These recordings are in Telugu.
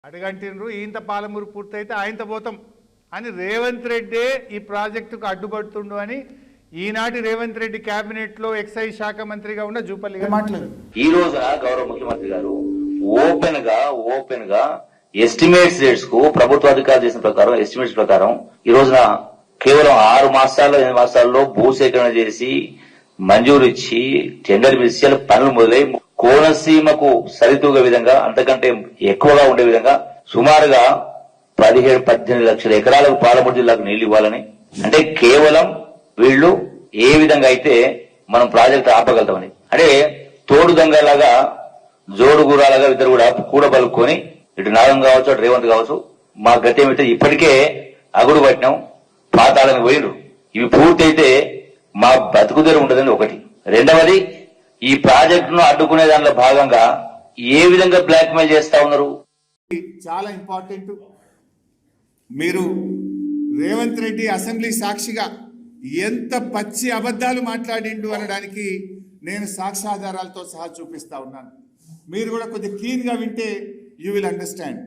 అడగంటినరు ఈంత పాలమూరు పూర్తయితే ఆయనతో పోతాం అని రేవంత్ రెడ్డి ఈ ప్రాజెక్టుకు అడ్డుపడుతుండు అని ఈనాటి రేవంత్ రెడ్డి కేబినెట్ లో ఎక్సైజ్ శాఖ మంత్రిగా ఉన్న జూపల్లి గారు మాట్లాడారు. ఈ రోజున గౌరవ ముఖ్యమంత్రి గారు ఓపెన్ గా ఎస్టిమేట్స్ రేట్స్ కు ప్రభుత్వ అధికారులు చేసిన ప్రకారం ఎస్టిమేట్స్ ప్రకారం ఈ రోజున కేవలం 6 మాసాల్లో 8 మాసాల్లో భూసేకరణ చేసి మంజూరు ఇచ్చి టెండర్ పిలిచి పనులు మొదలై కోనసీమకు సరితూగే విధంగా అంతకంటే ఎక్కువగా ఉండే విధంగా సుమారుగా 17-18 లక్షల ఎకరాలకు పాలమూరు జిల్లాకు నీళ్లు ఇవ్వాలని, అంటే కేవలం వీళ్లు ఏ విధంగా అయితే మనం ప్రాజెక్టు ఆపగలుగుతామని, అంటే తోడు దొంగలాగా జోడు గుర్రాలుగా ఇద్దరు కూడా కూడబలుకొని ఇటు నాగం కావచ్చు అటు రేవంత్ కావచ్చు మా గతి ఏమిటో ఇప్పటికే అగుడు పట్టినాం, పాతాళానికి పోయిండ్రు. ఇవి పూర్తయితే మా బతుకుదెరు ఉంటుందని ఒకటి. రెండవది, ఈ ప్రాజెక్టును అడ్డుకునే దానిలో భాగంగా ఏ విధంగా బ్లాక్ మెయిల్ చేస్తా ఉన్నారు. చాలా ఇంపార్టెంట్. మీరు రేవంత్ రెడ్డి అసెంబ్లీ సాక్షిగా ఎంత పచ్చి అబద్ధాలు మాట్లాడిండు అనడానికి నేను సాక్ష్యాధారాలతో సహా చూపిస్తా ఉన్నాను. మీరు కూడా కొద్దిగా క్లీన్గా వింటే యూ విల్ అండర్స్టాండ్.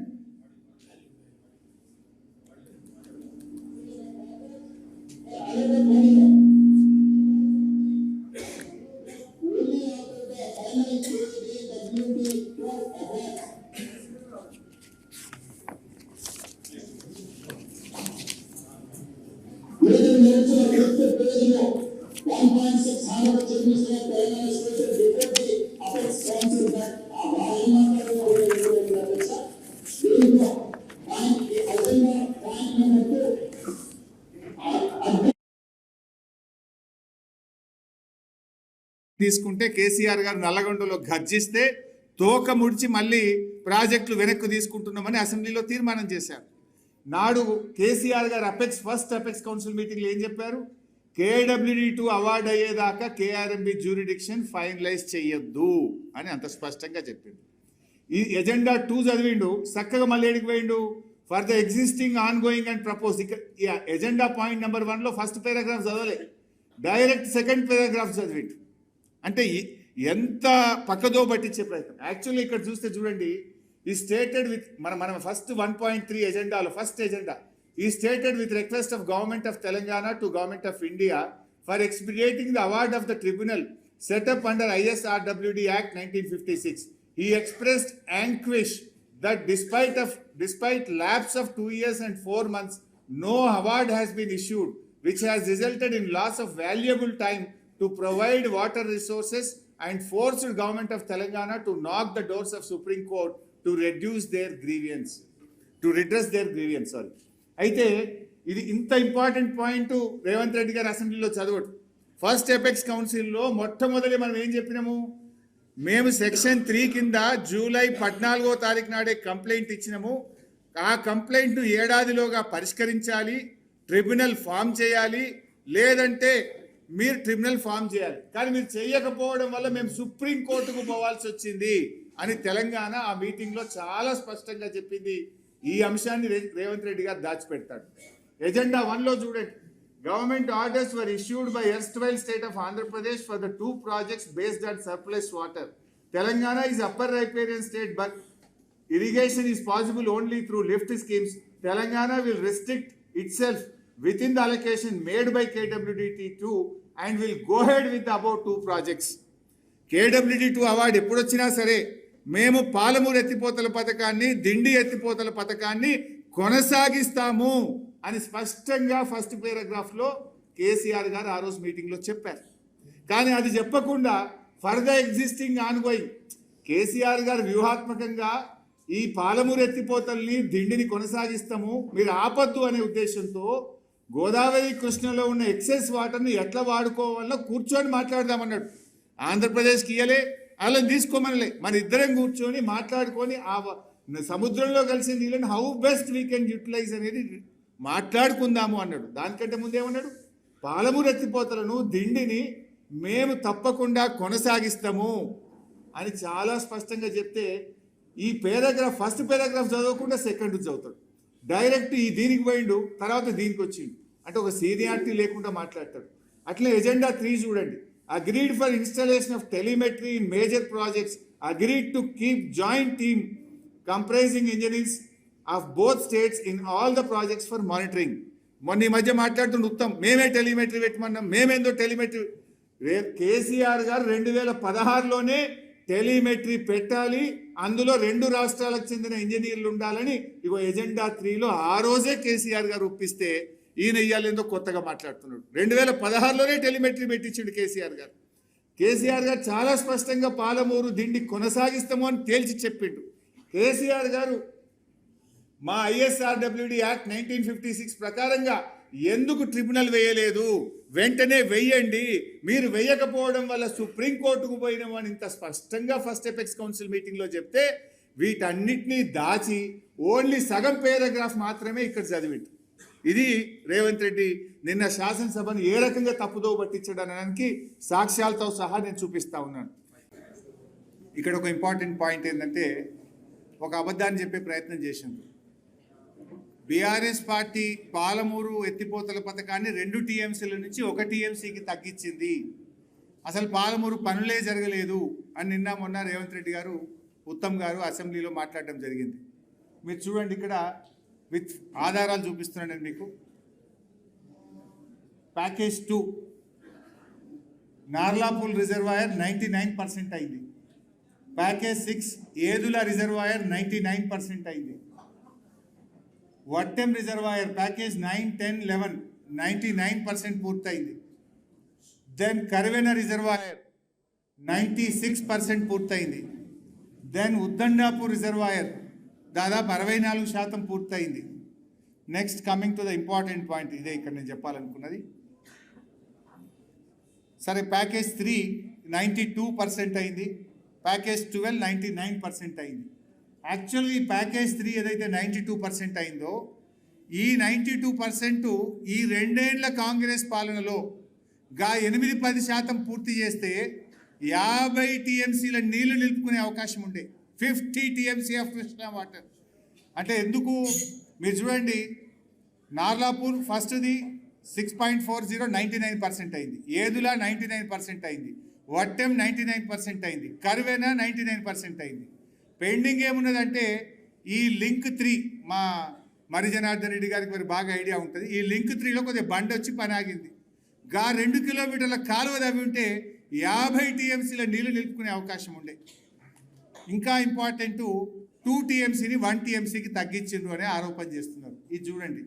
తీసుకుంటే కేసీఆర్ గారు నల్లగొండలో గర్జిస్తే తోక ముడిచి మళ్ళీ ప్రాజెక్టులు వెనక్కు తీసుకుంటున్నామని అసెంబ్లీలో తీర్మానం చేశారు. నాడు కేసీఆర్ గారు ఫస్ట్ అపెక్స్ కౌన్సిల్ మీటింగ్లో ఏం చెప్పారు? KWD2 అవార్డు అయ్యేదాకా KRMB జ్యూరిడిక్షన్ ఫైనలైజ్ చెయ్యొద్దు అని అంత స్పష్టంగా చెప్పిండు. ఈ ఎజెండా 2 చదివిండు, చక్కగా మళ్ళీ ఏడికి పోయిండు? For the existing ongoing and propose. Agenda point number 1లో ఫస్ట్ పారాగ్రాఫ్ చదవలే, డైరెక్ట్ సెకండ్ పారాగ్రాఫ్ చదివిండు. అంటే ఎంత పక్కదో పట్టించే ప్రయత్నం. యాక్చువల్లీ ఇక్కడ చూస్తే చూడండి, ఈ స్టేటెడ్ విత్ మన ఫస్ట్ 1.3 ఎజెండాలో ఫస్ట్ ఎజెండా ఈ stated with request of government of Telangana to government of India for expediting the award of the tribunal setup under ISRWD Act 1956. He expressed anguish that despite lapse of 2 years and 4 months, no award has been issued, which has resulted in loss of valuable time to provide water resources and forced government of Telangana to knock the doors of Supreme Court to redress their grievance. అయితే ఇది ఇంత ఇంపార్టెంట్ పాయింట్ రేవంత్ రెడ్డి గారు అసెంబ్లీలో చదవడు. ఫస్ట్ ఎపెక్స్ కౌన్సిల్లో మొట్టమొదటి మనం ఏం చెప్పినాము? మేము సెక్షన్ 3 కింద జూలై 14వ తారీఖు నాడే కంప్లైంట్ ఇచ్చినాము. ఆ కంప్లైంట్ను ఏడాదిలోగా పరిష్కరించాలి, ట్రిబ్యునల్ ఫామ్ చేయాలి, లేదంటే మీరు ట్రిబ్యునల్ ఫామ్ చేయాలి. కానీ మీరు చేయకపోవడం వల్ల మేము సుప్రీంకోర్టుకు పోవాల్సి వచ్చింది అని తెలంగాణ ఆ మీటింగ్లో చాలా స్పష్టంగా చెప్పింది. ఈ అంశాన్ని రేవంత్ రెడ్డి గారు దాచిపెడతాడు. ఎజెండా 1లో చూడండి, government orders were issued by erstwhile state of Andhra Pradesh for the 2 projects based on surplus water. Telangana is upper riparian state, but irrigation is possible only through lift schemes. Telangana will restrict itself within the allocation made by KWD2 and will go ahead with the above 2 projects. KWD2 award ఎప్పుడు వచ్చినా సరే మేము పాలమూరు ఎత్తిపోతల పథకాన్ని, దిండి ఎత్తిపోతల పథకాన్ని కొనసాగిస్తాము అని స్పష్టంగా ఫస్ట్ పారాగ్రాఫ్లో కేసీఆర్ గారు ఆ రోజు మీటింగ్లో చెప్పారు. కానీ అది చెప్పకుండా for the existing on going KCR గారు వ్యూహాత్మకంగా ఈ పాలమూరు ఎత్తిపోతల్ని, దిండిని కొనసాగిస్తాము, మీరు ఆపద్దు అనే ఉద్దేశంతో గోదావరి కృష్ణలో ఉన్న ఎక్సెస్ వాటర్ని ఎట్లా వాడుకోవాలో కూర్చొని మాట్లాడదామన్నాడు. ఆంధ్రప్రదేశ్కి ఇయ్యలే, వాళ్ళని తీసుకోమనలే, మన ఇద్దరం కూర్చొని మాట్లాడుకొని ఆ సముద్రంలో కలిసి నీళ్ళని how best we can utilise అనేది మాట్లాడుకుందాము అన్నాడు. దానికంటే ముందేమన్నాడు? పాలమూరు ఎత్తిపోతలను, దిండిని మేము తప్పకుండా కొనసాగిస్తాము అని చాలా స్పష్టంగా చెప్తే ఈ పారాగ్రాఫ్ ఫస్ట్ పారాగ్రాఫ్ చదవకుండా సెకండ్ చదువుతాడు. డైరెక్ట్ ఈ దీనికి పోయిండు, తర్వాత దీనికి వచ్చిండు. అంటే ఒక సీనియారిటీ లేకుండా మాట్లాడతాడు. అట్లా ఎజెండా 3 చూడండి, agreed for installation of telemetry in major projects, agreed to keep joint team comprising engineers, of both states in all the projects for monitoring. మొన్న ఈ మధ్య మాట్లాడుతున్న ఉత్తమ్ మేమే టెలిమెట్రీ పెట్టమన్నాం, మేమేందో టెలిమెట్రీ. కేసీఆర్ గారు 2016లోనే టెలిమెట్రీ పెట్టాలి, అందులో 2 రాష్ట్రాలకు చెందిన ఇంజనీర్లు ఉండాలని ఇగో ఎజెండా 3లో ఆ రోజే కేసీఆర్ గారు ఒప్పిస్తే ఈయన ఇయ్యాలేందో కొత్తగా మాట్లాడుతున్నాడు. 2016లోనే టెలిమెట్రీ పెట్టించిండు కేసీఆర్ గారు. కేసీఆర్ గారు చాలా స్పష్టంగా పాలమూరు దిండి కొనసాగిస్తాము అని తేల్చి చెప్పిండు. కేసీఆర్ గారు మా ISRWD యాక్ట్ 1956 ప్రకారంగా ఎందుకు ట్రిబ్యునల్ వేయలేదు, వెంటనే వెయ్యండి, మీరు వేయకపోవడం వల్ల సుప్రీంకోర్టుకు పోయినామని ఇంత స్పష్టంగా ఫస్ట్ ఎపెక్స్ కౌన్సిల్ మీటింగ్లో చెప్తే వీటన్నిటినీ దాచి ఓన్లీ సగం పారాగ్రాఫ్ మాత్రమే ఇక్కడ చదివిండు. ఇది రేవంత్ రెడ్డి నిన్న శాసనసభను ఏ రకంగా తప్పుదో పట్టించడానికి సాక్ష్యాలతో సహా నేను చూపిస్తా ఉన్నాను. ఇక్కడ ఒక ఇంపార్టెంట్ పాయింట్ ఏంటంటే ఒక అబద్ధాన్ని చెప్పే ప్రయత్నం చేసింది. బీఆర్ఎస్ పార్టీ పాలమూరు ఎత్తిపోతల పథకాన్ని 2 TMCల నుంచి 1 TMCకి తగ్గించింది, అసలు పాలమూరు పనులే జరగలేదు అని నిన్న మొన్న రేవంత్ రెడ్డి గారు, ఉత్తమ్ గారు అసెంబ్లీలో మాట్లాడడం జరిగింది. మీరు చూడండి, ఇక్కడ విత్ ఆధారాలు చూపిస్తున్నాను నేను మీకు. ప్యాకేజ్ 2 నార్లాపూల్ రిజర్వాయర్ 99% అయింది. ప్యాకేజ్ 6 ఏదుల రిజర్వాయర్ 99% అయింది. వట్టెం రిజర్వాయర్ ప్యాకేజ్ 9, 10, 11 99% పూర్తయింది. దెన్ కర్వెన రిజర్వాయర్ 96% పూర్తయింది. దెన్ ఉద్దండాపూర్ రిజర్వాయర్ దాదాపు 64% పూర్తయింది. Next coming to the important point, ఇదే ఇక్కడ నేను చెప్పాలనుకున్నది. సరే, ప్యాకేజ్ 3 92% అయింది, ప్యాకేజ్ 12 99% అయింది. యాక్చువల్గా ఈ ప్యాకేజ్ 3 ఏదైతే 92% అయిందో, ఈ 92% ఈ 2 ఏళ్ల కాంగ్రెస్ పాలనలో 8-10% పూర్తి చేస్తే 50 TMCల నీళ్లు నిలుపుకునే అవకాశం ఉండే. 50 TMC ఆఫ్ కృష్ణా వాటర్. అంటే ఎందుకు మీరు చూడండి, నార్లాపూర్ ఫస్ట్ది 6.40 99% అయింది, ఏదులా 99% అయింది, వట్టెం 99% అయింది, కర్వెన 99% అయింది. పెండింగ్ ఏమున్నదంటే ఈ లింక్ 3, మా మరి జనార్దన్ రెడ్డి గారికి మరి బాగా ఐడియా ఉంటుంది. ఈ లింక్ 3లో కొద్దిగా బండి వచ్చి పని ఆగింది. 2 కిలోమీటర్ల కాలువ తవ్వి ఉంటే 50 TMCల నీళ్లు నిలుపుకునే అవకాశం ఉండే. ఇంకా ఇంపార్టెంట్, 2 TMCని 1 TMCకి తగ్గించిండ్రు అనే ఆరోపణ చేస్తున్నారు. ఇది చూడండి,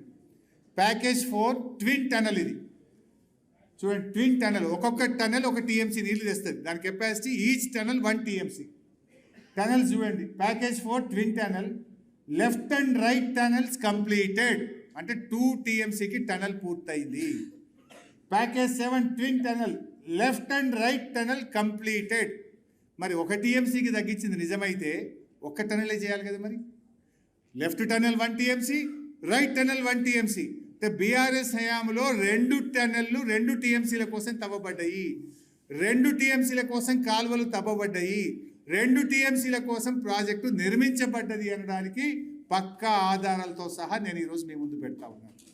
ప్యాకేజ్ 4 ట్విన్ టనల్. ఇది చూడండి, ట్విన్ టనల్, ఒక్కొక్క టనల్ 1 TMC నీళ్లు తెస్తుంది. దాని capacity each tunnel 1 TMC. Tunnels చూడండి, package 4 twin tunnel, left and right tunnels completed, అంటే 2 TMCకి టనల్ పూర్తయింది. Package 7 twin tunnel, left and right tunnel completed. మరి 1 TMCకి తగ్గించింది నిజమైతే 1 టనలే చేయాలి కదా. మరి left tunnel 1 TMC, right tunnel 1 TMC. అంటే బీఆర్ఎస్ హయాంలో 2 టనల్లు 2 TMCల కోసం తవ్వబడ్డాయి, 2 TMCల కోసం కాలువలు తవ్వబడ్డాయి, 2 TMCల కోసం ప్రాజెక్టు నిర్మించబడ్డది అనడానికి పక్కా ఆధారాలతో సహా నేను ఈరోజు మీ ముందు పెడతా ఉన్నాను.